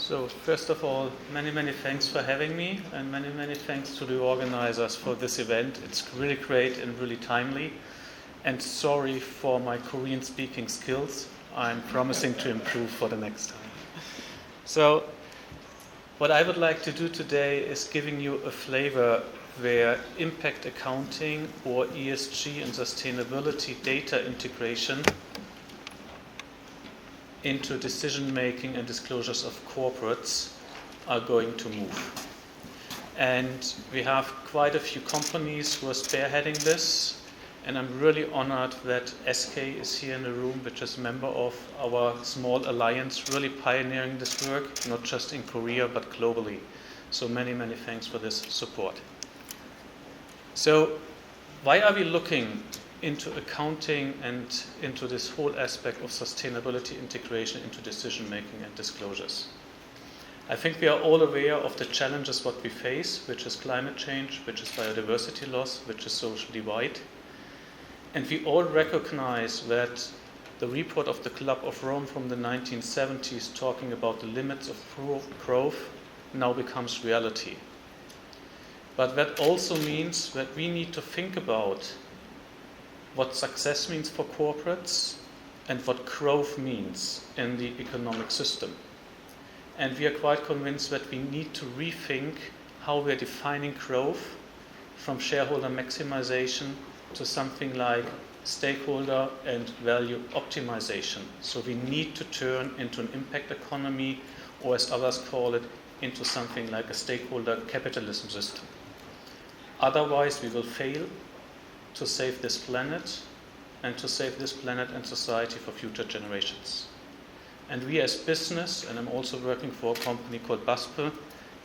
So first of all, many thanks for having me, and many thanks to the organizers for this event. It's really great and really timely. And sorry for my Korean speaking skills. I'm promising to improve for the next time. So what I would like to do today is giving you a flavor where impact accounting or ESG and sustainability data integration into decision-making and disclosures of corporates are going to move. And we have quite a few companies who are spearheading this, and I'm really honored that Esg is here in the room, which is a member of our small alliance, really pioneering this work, not just in Korea, but globally. So many thanks for this support. So why are we looking into accounting and into this whole aspect of sustainability integration into decision-making and disclosures? I think we are all aware of the challenges what we face, which is climate change, which is biodiversity loss, which is social divide. And we all recognize that the report of the Club of Rome from the 1970s talking about the limits of growth now becomes reality. But that also means that we need to think about what success means for corporates and what growth means in the economic system. And we are quite convinced that we need to rethink how we're defining growth from shareholder maximization to something like stakeholder and value optimization. So we need to turn into an impact economy, or as others call it, into something like a stakeholder capitalism system. Otherwise, we will fail to save this planet and society for future generations. And we as business, and I'm also working for a company called Baspe,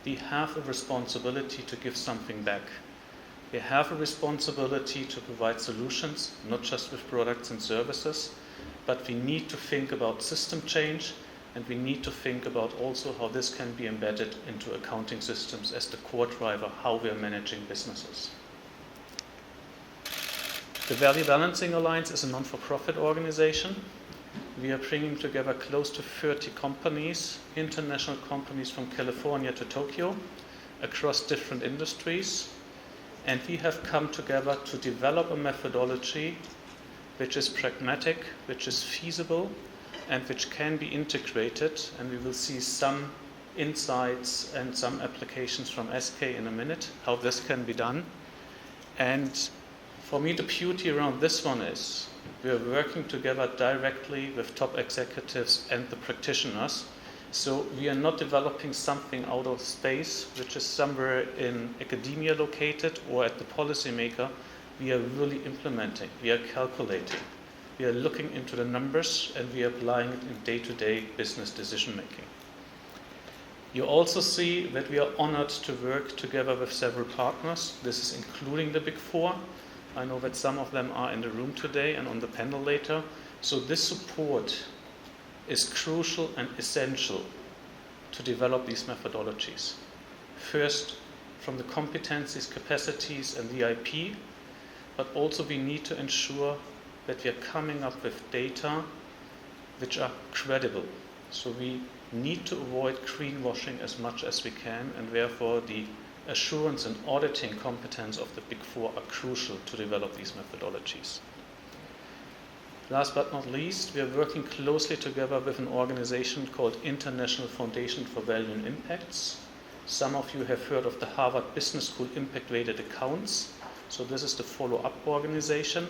we have a responsibility to give something back. We have a responsibility to provide solutions, not just with products and services, but we need to think about system change, and we need to think about also how this can be embedded into accounting systems as the core driver, how we are managing businesses. The Value Balancing Alliance is a non-for-profit organization. We are bringing together close to 30 companies, international companies from California to Tokyo, across different industries. And we have come together to develop a methodology which is pragmatic, which is feasible, and which can be integrated. And we will see some insights and some applications from Esg in a minute, how this can be done. And for me, the beauty around this one is we are working together directly with top executives and the practitioners. So we are not developing something out of space, which is somewhere in academia located or at the policymaker. We are really implementing, we are calculating, we are looking into the numbers, and we are applying it in day-to-day business decision-making. You also see that we are honored to work together with several partners. This is including the Big Four. I know that some of them are in the room today and on the panel later. So this support is crucial and essential to develop these methodologies. First, from the competencies, capacities, and the IP, but also we need to ensure that we are coming up with data which are credible. So we need to avoid greenwashing as much as we can, and therefore the assurance and auditing competence of the Big Four are crucial to develop these methodologies. Last but not least, we are working closely together with an organization called International Foundation for Value and Impacts. Some of you have heard of the Harvard Business School Impact-Weighted Accounts. So this is the follow-up organization.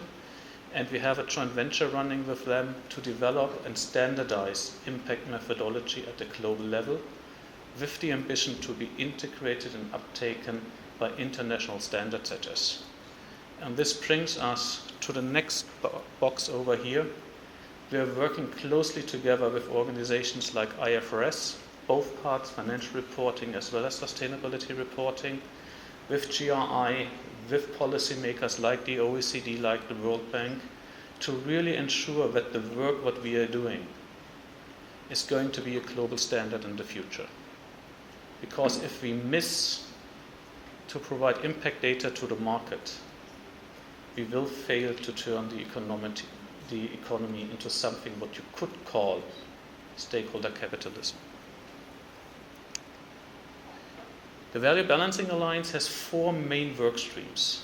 And we have a joint venture running with them to develop and standardize impact methodology at the global level, with the ambition to be integrated and uptaken by international standard setters. And this brings us to the next box over here. We are working closely together with organizations like IFRS, both parts, financial reporting as well as sustainability reporting, with GRI, with policymakers like the OECD, like the World Bank, to really ensure that the work what we are doing is going to be a global standard in the future. Because if we miss to provide impact data to the market, we will fail to turn the economy into something what you could call stakeholder capitalism. The Value Balancing Alliance has 4 main work streams.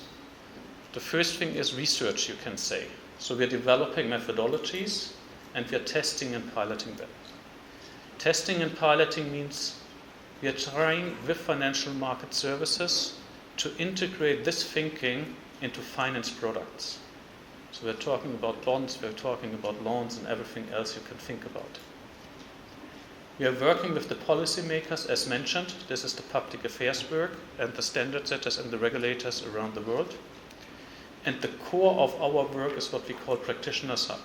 The first thing is research, you can say. So we're developing methodologies and we're testing and piloting them. Testing and piloting means we are trying with financial market services to integrate this thinking into finance products. So we're talking about bonds, we're talking about loans and everything else you can think about. We are working with the policymakers, as mentioned. This is the public affairs work and the standard setters and the regulators around the world. And the core of our work is what we call Practitioners Hub.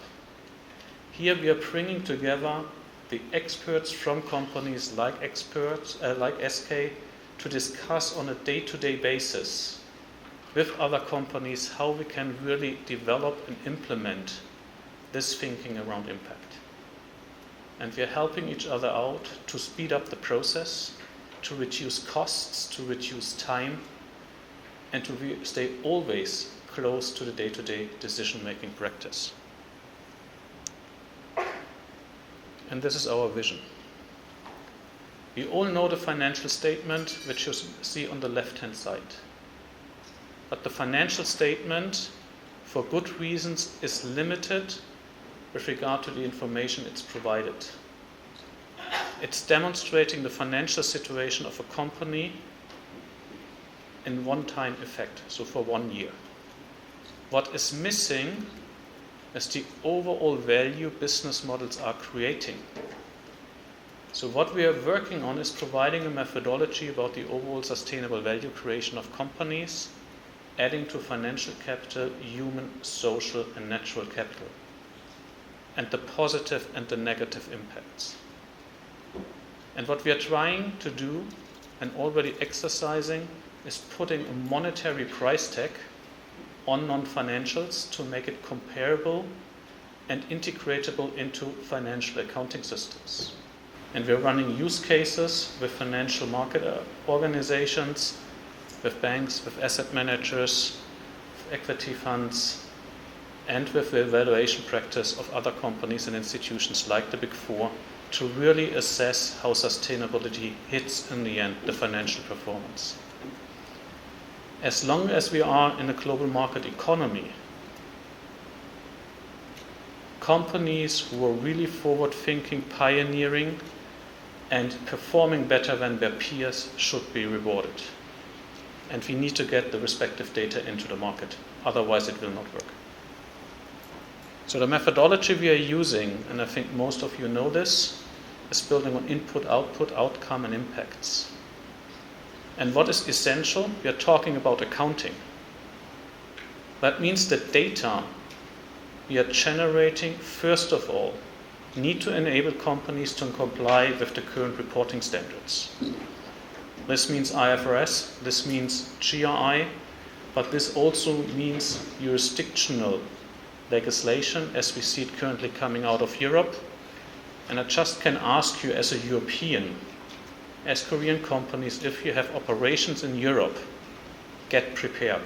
Here we are bringing together the experts from companies like SK to discuss on a day-to-day basis with other companies how we can really develop and implement this thinking around impact. And we are helping each other out to speed up the process, to reduce costs, to reduce time, and to stay always close to the day-to-day decision-making practice. And this is our vision. We all know the financial statement, which you see on the left-hand side. But the financial statement, for good reasons, is limited with regard to the information it's provided. It's demonstrating the financial situation of a company in one-time effect, so for 1 year. What is missing is the overall value business models are creating. So what we are working on is providing a methodology about the overall sustainable value creation of companies, adding to financial capital, human, social, and natural capital, and the positive and the negative impacts. And what we are trying to do and already exercising is putting a monetary price tag on non-financials to make it comparable and integratable into financial accounting systems. And we're running use cases with financial market organizations, with banks, with asset managers, with equity funds, and with the evaluation practice of other companies and institutions like the Big Four to really assess how sustainability hits in the end the financial performance. As long as we are in a global market economy, companies who are really forward-thinking, pioneering, and performing better than their peers should be rewarded. And we need to get the respective data into the market, otherwise it will not work. So the methodology we are using, and I think most of you know this, is building on input, output, outcome, and impacts. And what is essential? We are talking about accounting. That means the data we are generating, first of all, need to enable companies to comply with the current reporting standards. This means IFRS, this means GRI, but this also means jurisdictional legislation as we see it currently coming out of Europe. And I just can ask you as a European, as Korean companies, if you have operations in Europe, get prepared.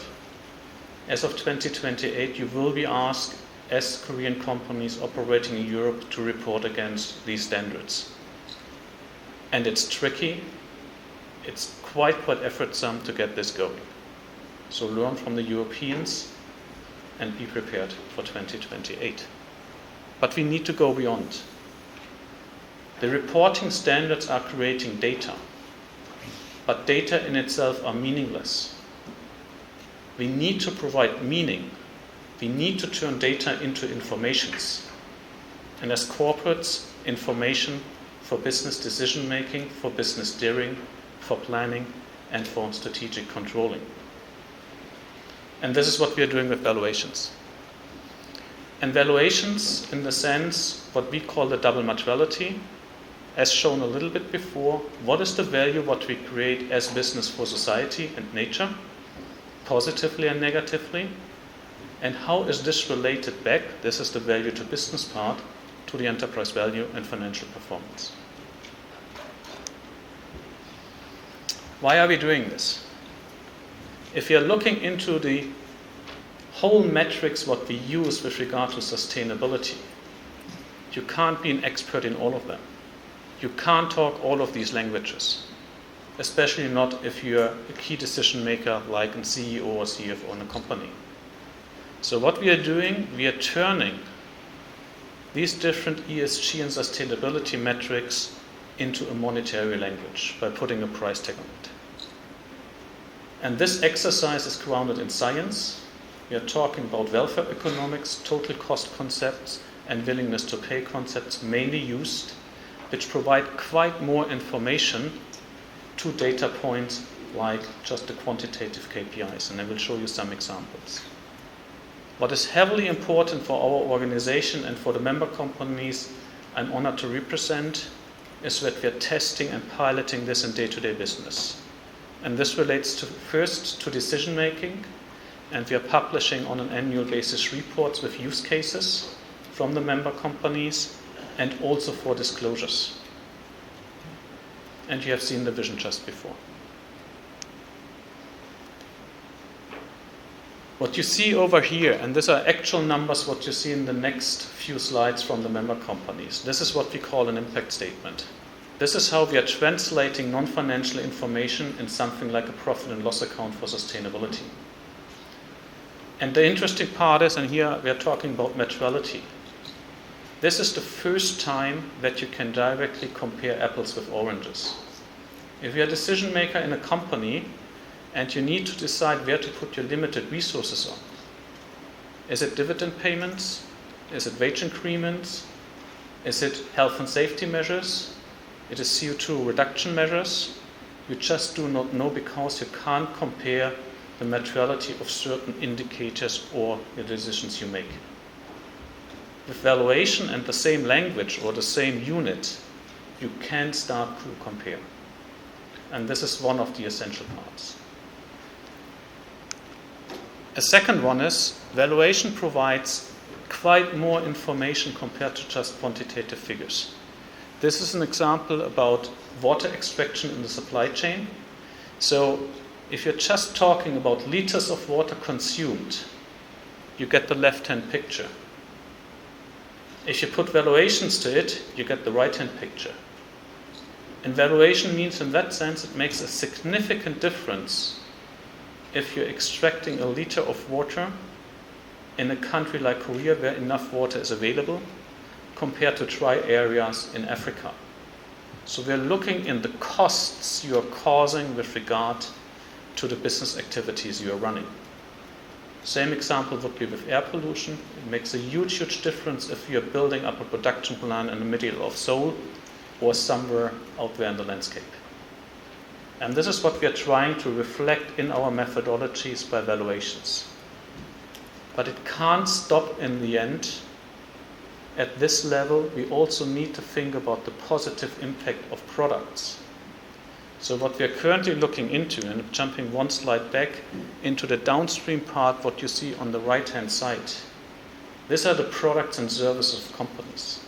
As of 2028, you will be asked as Korean companies operating in Europe to report against these standards. And it's tricky. It's quite effortsome to get this going. So learn from the Europeans and be prepared for 2028. But we need to go beyond. The reporting standards are creating data, but data in itself are meaningless. We need to provide meaning. We need to turn data into informations. And as corporates, information for business decision making, for business steering, for planning, and for strategic controlling. And this is what we are doing with valuations. And valuations, in the sense, what we call the double materiality, as shown a little bit before, what is the value what we create as business for society and nature, positively and negatively, and how is this related back, this is the value to business part, to the enterprise value and financial performance. Why are we doing this? If you are looking into the whole metrics what we use with regard to sustainability, you can't be an expert in all of them. You can't talk all of these languages. especially not if you're a key decision maker like a CEO or CFO in a company. So what we are doing, we are turning these different ESG and sustainability metrics into a monetary language by putting a price tag on it. And this exercise is grounded in science. We are talking about welfare economics, total cost concepts, and willingness to pay concepts mainly used, which provide quite more information to data points like just the quantitative KPIs, and I will show you some examples. What is heavily important for our organization and for the member companies I'm honored to represent is that we are testing and piloting this in day-to-day business. And this relates first to decision making, and we are publishing on an annual basis reports with use cases from the member companies and also for disclosures. And you have seen the vision just before. What you see over here, and these are actual numbers, what you see in the next few slides from the member companies. This is what we call an impact statement. This is how we are translating non-financial information in something like a profit and loss account for sustainability. And the interesting part is, and here we are talking about materiality. This is the first time that you can directly compare apples with oranges. If you're a decision maker in a company and you need to decide where to put your limited resources on, is it dividend payments? Is it wage increments? Is it health and safety measures? It is CO2 reduction measures? You just do not know because you can't compare the materiality of certain indicators or the decisions you make. With valuation and the same language or the same unit, you can start to compare. And this is one of the essential parts. A second one is valuation provides quite more information compared to just quantitative figures. This is an example about water extraction in the supply chain. So if you're just talking about liters of water consumed, you get the left-hand picture. If you put valuations to it, you get the right-hand picture. And valuation means, in that sense, it makes a significant difference if you're extracting a liter of water in a country like Korea where enough water is available compared to dry areas in Africa. So we're looking in the costs you are causing with regard to the business activities you are running. Same example would be with air pollution. It makes a huge, huge difference if you're building up a production plant in the middle of Seoul or somewhere out there in the landscape. And this is what we are trying to reflect in our methodologies by valuations. But it can't stop in the end. At this level, we also need to think about the positive impact of products. So what we are currently looking into, and jumping one slide back into the downstream part, what you see on the right-hand side. These are the products and services of companies.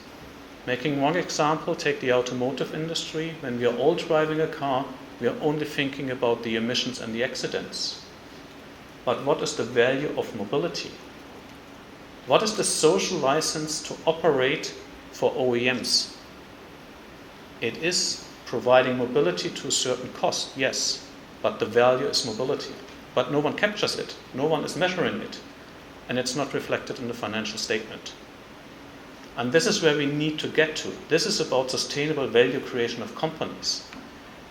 Making one example, take the automotive industry. When we are all driving a car, we are only thinking about the emissions and the accidents. But what is the value of mobility? What is the social license to operate for OEMs? It is providing mobility to a certain cost, yes, but the value is mobility. But no one captures it, no one is measuring it, and it's not reflected in the financial statement. And this is where we need to get to. This is about sustainable value creation of companies.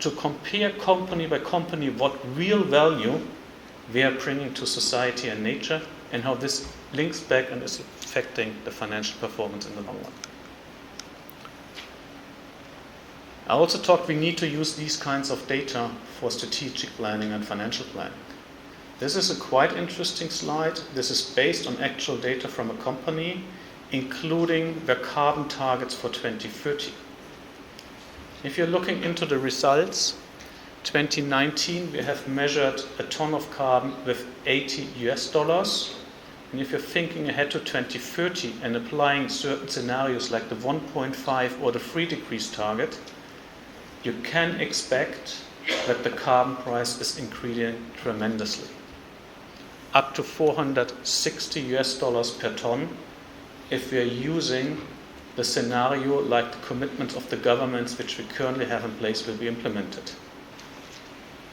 To compare company by company what real value we are bringing to society and nature, and how this links back and is affecting the financial performance in the long run. I also talked we need to use these kinds of data for strategic planning and financial planning. This is a quite interesting slide. This is based on actual data from a company, including their carbon targets for 2030. If you're looking into the results, 2019 we have measured a ton of carbon with $80. And if you're thinking ahead to 2030 and applying certain scenarios like the 1.5 or the 3 degrees target, you can expect that the carbon price is increasing tremendously. Up to $460 per ton if we are using the scenario like the commitments of the governments which we currently have in place will be implemented.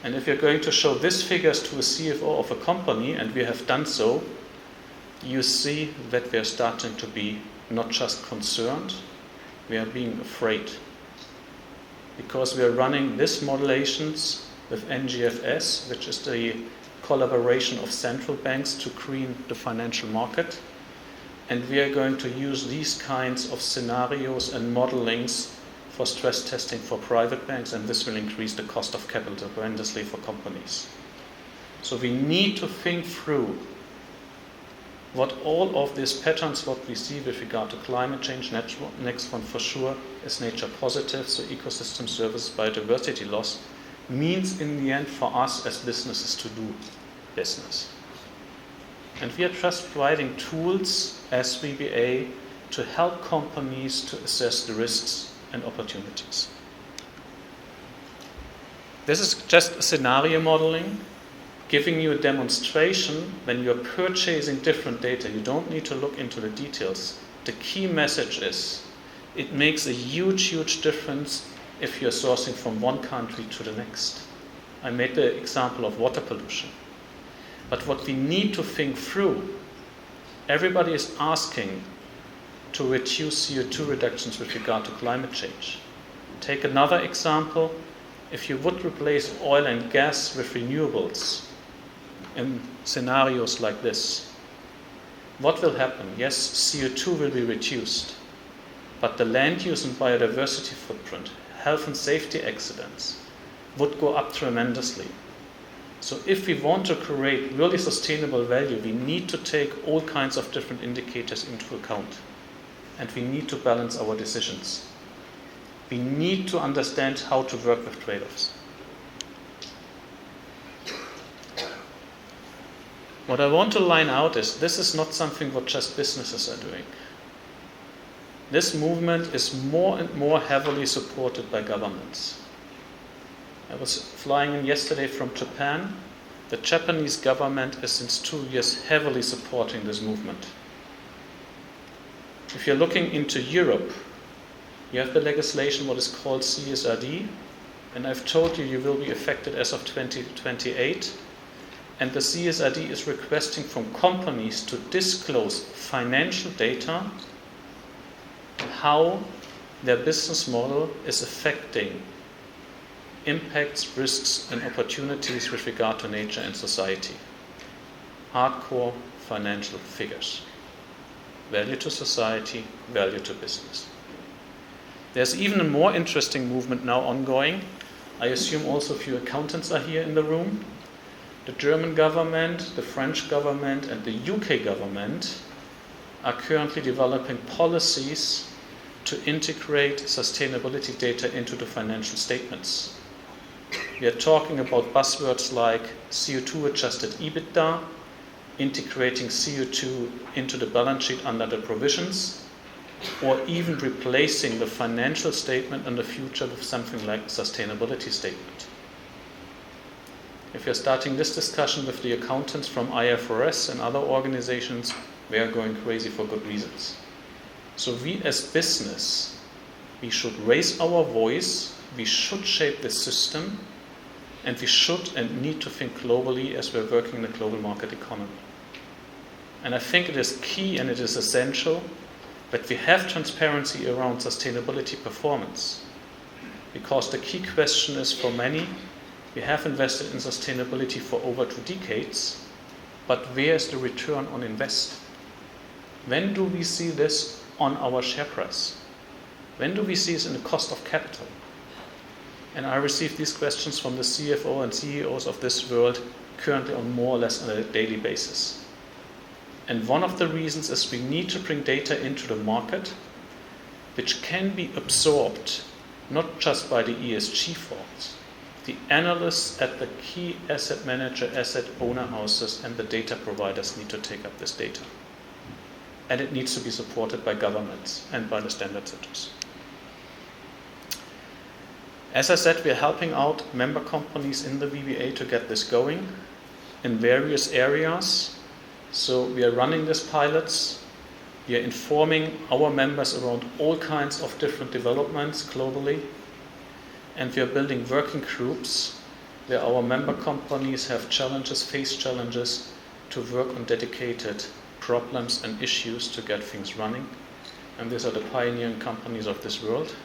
And if you're going to show these figures to a CFO of a company, and we have done so, you see that we are starting to be not just concerned, we are being afraid. Because we are running these modulations with NGFS, which is the collaboration of central banks to green the financial market. And we are going to use these kinds of scenarios and modelings for stress testing for private banks, and this will increase the cost of capital tremendously for companies. So we need to think through what all of these patterns, what we see with regard to climate change, next one for sure is nature positive, so ecosystem services, biodiversity loss, means in the end for us as businesses to do business. And we are just providing tools as VBA to help companies to assess the risks and opportunities. This is just a scenario modeling, giving you a demonstration when you're purchasing different data. You don't need to look into the details. The key message is it makes a huge, huge difference if you're sourcing from one country to the next. I made the example of water pollution. But what we need to think through, everybody is asking to reduce CO2 reductions with regard to climate change. Take another example. If you would replace oil and gas with renewables in scenarios like this, what will happen? Yes, CO2 will be reduced, but the land use and biodiversity footprint, health and safety accidents, would go up tremendously. So if we want to create really sustainable value, we need to take all kinds of different indicators into account. And we need to balance our decisions. We need to understand how to work with trade-offs. What I want to line out is this is not something what just businesses are doing. This movement is more and more heavily supported by governments. I was flying in yesterday from Japan. The Japanese government is since 2 years heavily supporting this movement. If you're looking into Europe, you have the legislation what is called CSRD, and I've told you will be affected as of 2028. And the CSRD is requesting from companies to disclose financial data and how their business model is affecting impacts, risks, and opportunities with regard to nature and society. Hardcore financial figures. Value to society, value to business. There's even a more interesting movement now ongoing. I assume also a few accountants are here in the room. The German government, the French government, and the UK government are currently developing policies to integrate sustainability data into the financial statements. We are talking about buzzwords like CO2 adjusted EBITDA, integrating CO2 into the balance sheet under the provisions, or even replacing the financial statement in the future with something like sustainability statement. If you're starting this discussion with the accountants from IFRS and other organizations, we are going crazy for good reasons. So we as business, we should raise our voice, we should shape the system, and we should and need to think globally as we're working in the global market economy. And I think it is key and it is essential that we have transparency around sustainability performance. Because the key question is for many, we have invested in sustainability for over 2 decades, but where is the return on invest? When do we see this on our share price? When do we see this in the cost of capital? And I receive these questions from the CFO and CEOs of this world currently on more or less on a daily basis. And one of the reasons is we need to bring data into the market which can be absorbed not just by the ESG firms. The analysts at the key asset manager, asset owner houses and the data providers need to take up this data. And it needs to be supported by governments and by the standard setters. As I said, we are helping out member companies in the VBA to get this going in various areas. So we are running these pilots. We are informing our members around all kinds of different developments globally. And we are building working groups where our member companies have face challenges to work on dedicated problems and issues to get things running. And these are the pioneering companies of this world.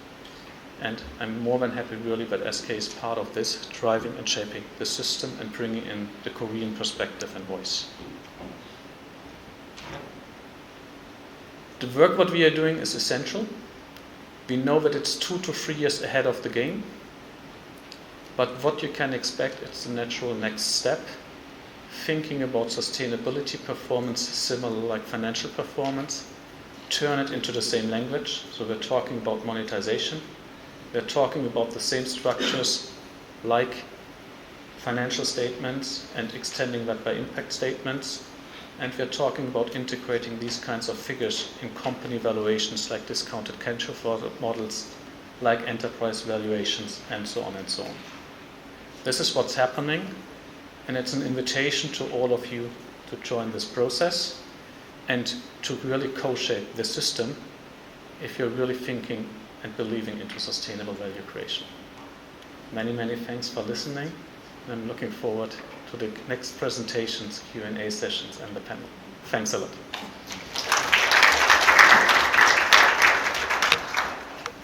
And I'm more than happy really that Esg is part of this, driving and shaping the system and bringing in the Korean perspective and voice. The work what we are doing is essential. We know that it's 2 to 3 years ahead of the game. But what you can expect, it's the natural next step. Thinking about sustainability performance, similar like financial performance, turn it into the same language. So we're talking about monetization. We're talking about the same structures like financial statements and extending that by impact statements. And we're talking about integrating these kinds of figures in company valuations like discounted cash flow models, like enterprise valuations, and so on and so on. This is what's happening, and it's an invitation to all of you to join this process and to really co-shape the system if you're really thinking and believing into sustainable value creation. Many, many thanks for listening, and I'm looking forward to the next presentations, Q&A sessions, and the panel. Thanks a lot.